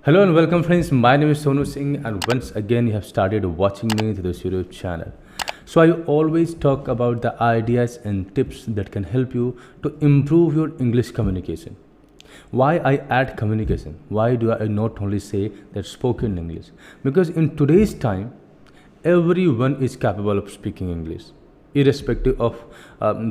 Hello and welcome friends, my name is Sonu Singh and once again you have started watching me to this YouTube channel. So I always talk about the ideas and tips that can help you to improve your English communication. Why I add communication? Why do I not only say that spoken English? Because in today's time, everyone is capable of speaking English, irrespective of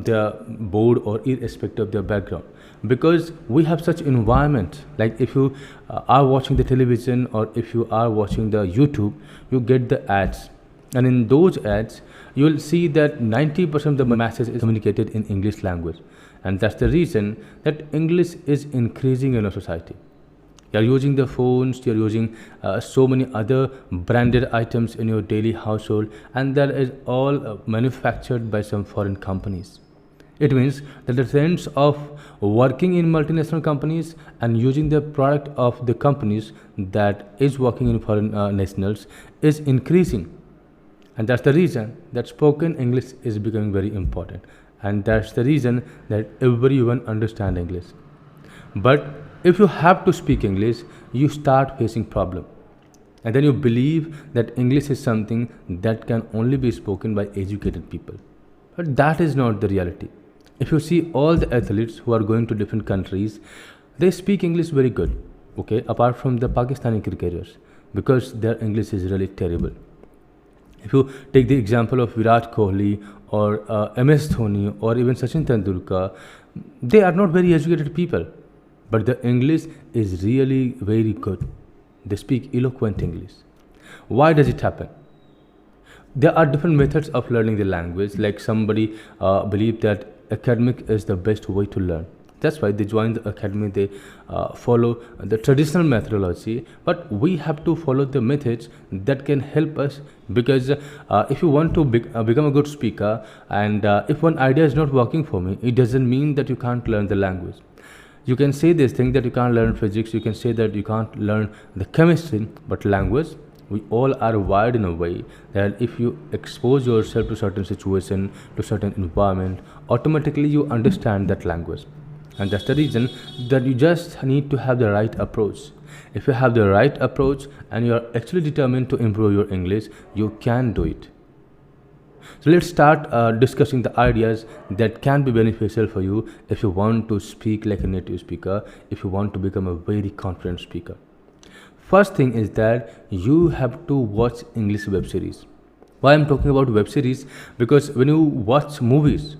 their board or irrespective of their background. Because we have such environment, like if you are watching the television or if you are watching the YouTube, you get the ads, and in those ads you will see that 90% of the message is communicated in English language, and that's the reason that English is increasing in our society. You're using the phones, you're using so many other branded items in your daily household, and that is all manufactured by some foreign companies. It means that the trends of working in multinational companies and using the product of the companies that is working in foreign nationals is increasing. And that's the reason that spoken English is becoming very important. And that's the reason that everyone understands English. But if you have to speak English, you start facing problem. And then you believe that English is something that can only be spoken by educated people. But that is not the reality. If you see all the athletes who are going to different countries, they speak English very good, okay, apart from the Pakistani cricketers, because their English is really terrible. If you take the example of Virat Kohli or MS Dhoni or even Sachin Tendulkar, they are not very educated people, but the English is really very good. They speak eloquent English. Why does it happen? There are different methods of learning the language. Like somebody believe that academic is the best way to learn. That's why they join the academy. They follow the traditional methodology, but we have to follow the methods that can help us. Because if you want to become a good speaker, and if one idea is not working for me, it doesn't mean that you can't learn the language. You can say this thing that you can't learn physics, you can say that you can't learn the chemistry, but language, we all are wired in a way that if you expose yourself to certain situation, to certain environment, automatically you understand that language. And that's the reason that you just need to have the right approach. If you have the right approach and you are actually determined to improve your English, you can do it. So let's start discussing the ideas that can be beneficial for you if you want to speak like a native speaker, if you want to become a very confident speaker. First thing is that you have to watch English web series. Why I'm talking about web series? Because when you watch movies,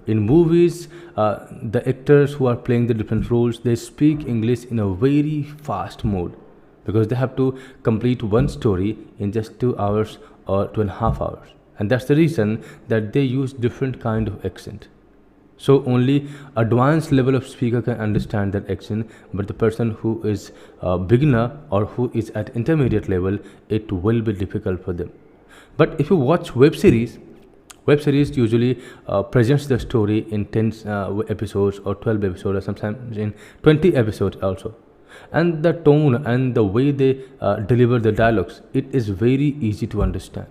in movies, the actors who are playing the different roles, they speak English in a very fast mode, because they have to complete one story in just 2 hours or 2.5 hours. And that's the reason that they use different kind of accent. So only advanced level of speaker can understand that accent, but the person who is a beginner or who is at intermediate level, it will be difficult for them. But if you watch web series usually presents the story in 10 episodes or 12 episodes or sometimes in 20 episodes also. And the tone and the way they deliver the dialogues, it is very easy to understand.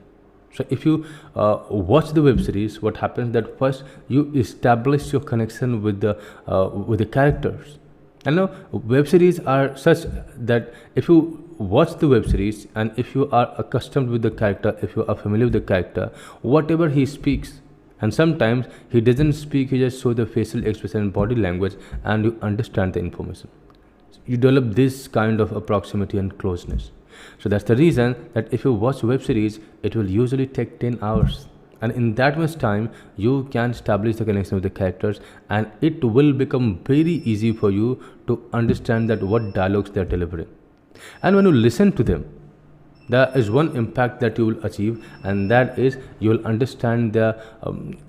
So if you watch the web series, what happens that first you establish your connection with the characters. And now web series are such that if you watch the web series and if you are accustomed with the character, if you are familiar with the character, whatever he speaks, and sometimes he doesn't speak, he just shows the facial expression and body language, and you understand the information. You develop this kind of proximity and closeness. So that's the reason that if you watch web series, it will usually take 10 hours. And in that much time, you can establish the connection with the characters, and it will become very easy for you to understand that what dialogues they are delivering. And when you listen to them, there is one impact that you will achieve, and that is you will understand their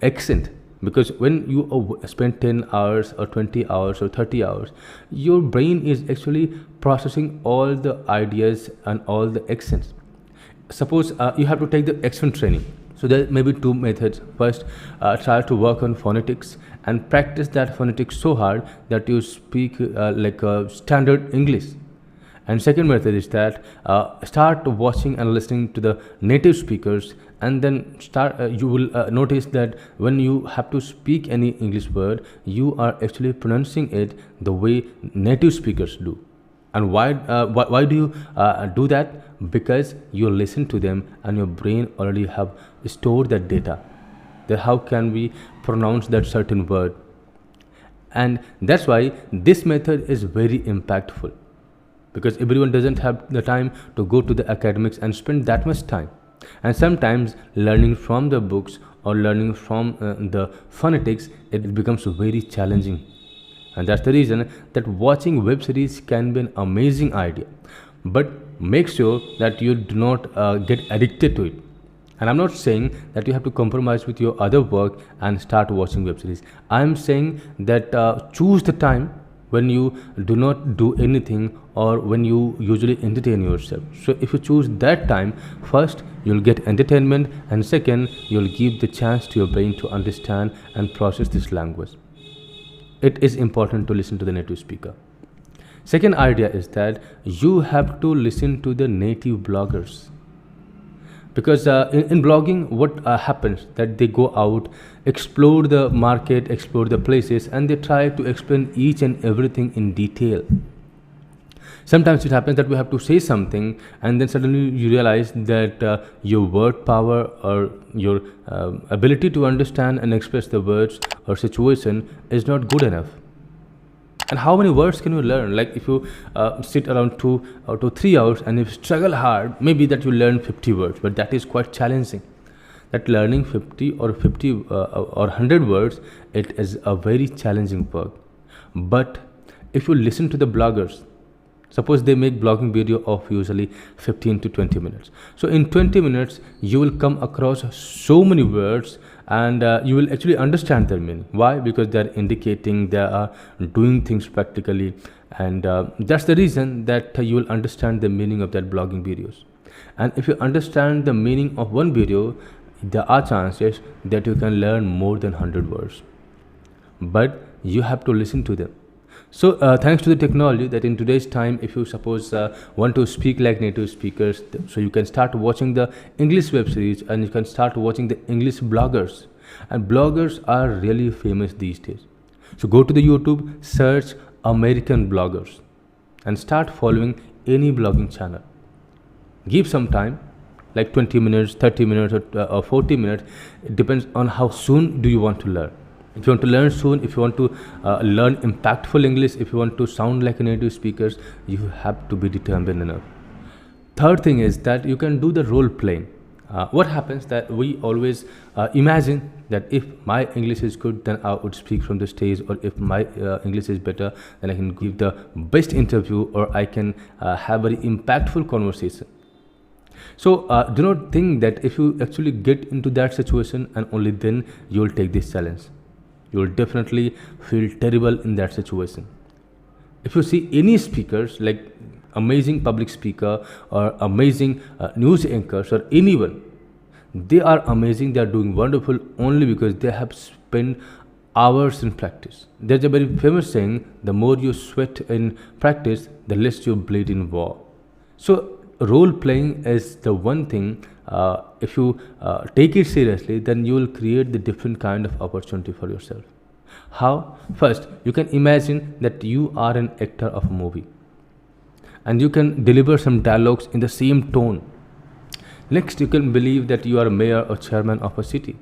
accent. Because when you spend 10 hours or 20 hours or 30 hours, your brain is actually processing all the ideas and all the accents. Suppose you have to take the accent training. So there may be two methods. First, try to work on phonetics and practice that phonetics so hard that you speak like a standard English. And second method is that start watching and listening to the native speakers, and then you will notice that when you have to speak any English word, you are actually pronouncing it the way native speakers do. And why do you do that? Because you listen to them and your brain already have stored that data, that how can we pronounce that certain word. And that's why this method is very impactful, because everyone doesn't have the time to go to the academics and spend that much time. And sometimes learning from the books or learning from the phonetics, it becomes very challenging. And that's the reason that watching web series can be an amazing idea, but make sure that you do not get addicted to it. And I'm not saying that you have to compromise with your other work and start watching web series. I'm saying that choose the time when you do not do anything, or when you usually entertain yourself. So if you choose that time, first you'll get entertainment, and second you'll give the chance to your brain to understand and process this language. It is important to listen to the native speaker. Second idea is that you have to listen to the native bloggers, because in blogging what happens that they go out, explore the market, explore the places, and they try to explain each and everything in detail. Sometimes it happens that we have to say something, and then suddenly you realize that your word power or your ability to understand and express the words or situation is not good enough. And how many words can you learn? Like if you sit around 2 or to 3 hours and you struggle hard, maybe that you learn 50 words, but that is quite challenging. That learning 50 or 100 words, it is a very challenging work. But if you listen to the bloggers, suppose they make blogging video of usually 15 to 20 minutes. So in 20 minutes, you will come across so many words, and you will actually understand their meaning. Why? Because they are indicating, they are doing things practically, and that's the reason that you will understand the meaning of that blogging videos. And if you understand the meaning of one video, there are chances that you can learn more than 100 words. But you have to listen to them. So thanks to the technology, that in today's time, if you suppose want to speak like native speakers, so you can start watching the English web series, and you can start watching the English bloggers. And bloggers are really famous these days. So go to the YouTube, search American bloggers, and start following any blogging channel. Give some time, like 20 minutes, 30 minutes, or 40 minutes. It depends on how soon do you want to learn. If you want to learn soon, if you want to learn impactful English, if you want to sound like a native speaker, you have to be determined enough. Third thing is that you can do the role playing. What happens that we always imagine that if my English is good, then I would speak from the stage, or if my English is better, then I can give the best interview, or I can have very impactful conversation. So do not think that if you actually get into that situation and only then you will take this challenge. You will definitely feel terrible in that situation. If you see any speakers, like amazing public speaker or amazing news anchors or anyone, they are amazing, they are doing wonderful only because they have spent hours in practice. There's a very famous saying, the more you sweat in practice, the less you bleed in war. So role playing is the one thing. If you take it seriously, then you will create the different kind of opportunity for yourself. How? First, you can imagine that you are an actor of a movie, and you can deliver some dialogues in the same tone. Next, you can believe that you are mayor or chairman of a city,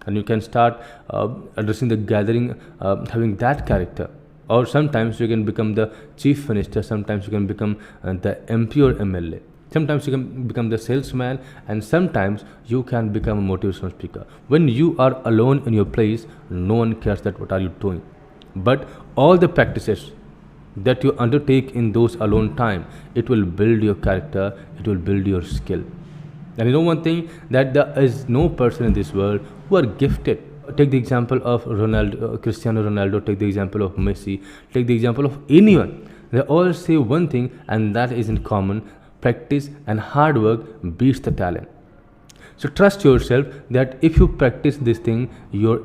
and you can start addressing the gathering, having that character. Or sometimes you can become the chief minister, sometimes you can become the MP or MLA. Sometimes you can become the salesman, and sometimes you can become a motivational speaker. When you are alone in your place, no one cares that what are you doing. But all the practices that you undertake in those alone time, it will build your character, it will build your skill. And you know one thing, that there is no person in this world who are gifted. Take the example of Cristiano Ronaldo, take the example of Messi, take the example of anyone. They all say one thing, and that is in common: practice and hard work beats the talent. So trust yourself that if you practice this thing, your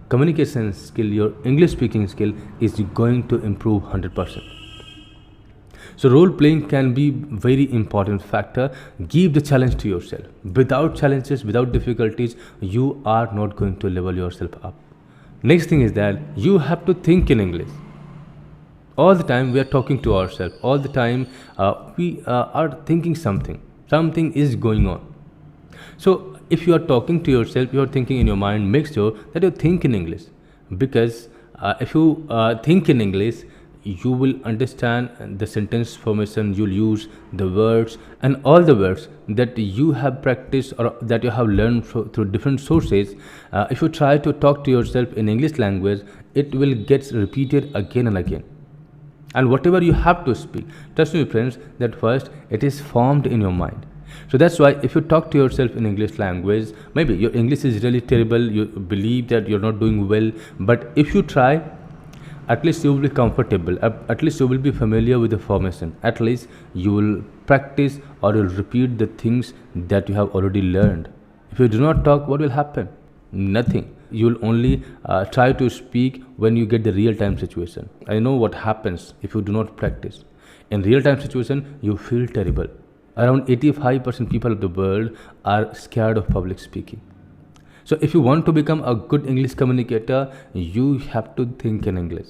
communication skill, your English speaking skill is going to improve 100%. So role playing can be very important factor. Give the challenge to yourself. Without challenges, without difficulties, you are not going to level yourself up. Next thing is that you have to think in English. All the time we are talking to ourselves. All the time we are thinking something. Something is going on. So if you are talking to yourself, you are thinking in your mind, make sure that you think in English, because if you think in English, you will understand the sentence formation you'll use, the words, and all the words that you have practiced or that you have learned through different sources. If you try to talk to yourself in English language, it will get repeated again and again. And whatever you have to speak, trust me friends, that first it is formed in your mind. So that's why if you talk to yourself in English language, maybe your English is really terrible, you believe that you're not doing well, but if you try, at least you will be comfortable, at least you will be familiar with the formation, at least you will practice or you'll repeat the things that you have already learned. If you do not talk, what will happen? Nothing. You will only try to speak when you get the real-time situation. I know what happens if you do not practice. In real-time situation, you feel terrible. Around 85% people of the world are scared of public speaking. So if you want to become a good English communicator, you have to think in English.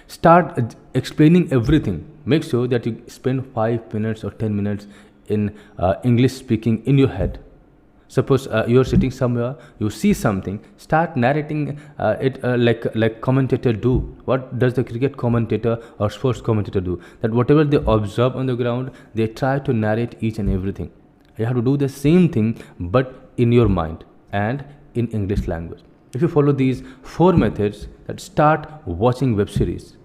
Start explaining everything. Make sure that you spend 5 minutes or 10 minutes in English speaking in your head. Suppose you are sitting somewhere, you see something, start narrating it like commentator do. What does the cricket commentator or sports commentator do? That whatever they observe on the ground, they try to narrate each and everything. You have to do the same thing, but in your mind and in English language. If you follow these 4 methods, that start watching web series.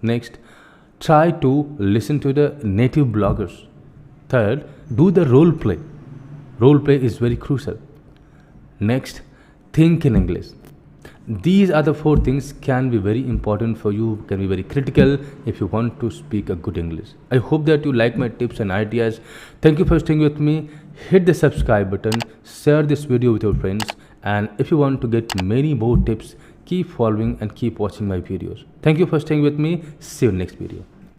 Next, try to listen to the native bloggers. Third, do the role play. Role play is very crucial. Next, think in English. These are the 4 things can be very important for you, can be very critical if you want to speak a good English. I hope that you like my tips and ideas. Thank you for staying with me. Hit the subscribe button, share this video with your friends, and if you want to get many more tips, keep following and keep watching my videos. Thank you for staying with me. See you in next video.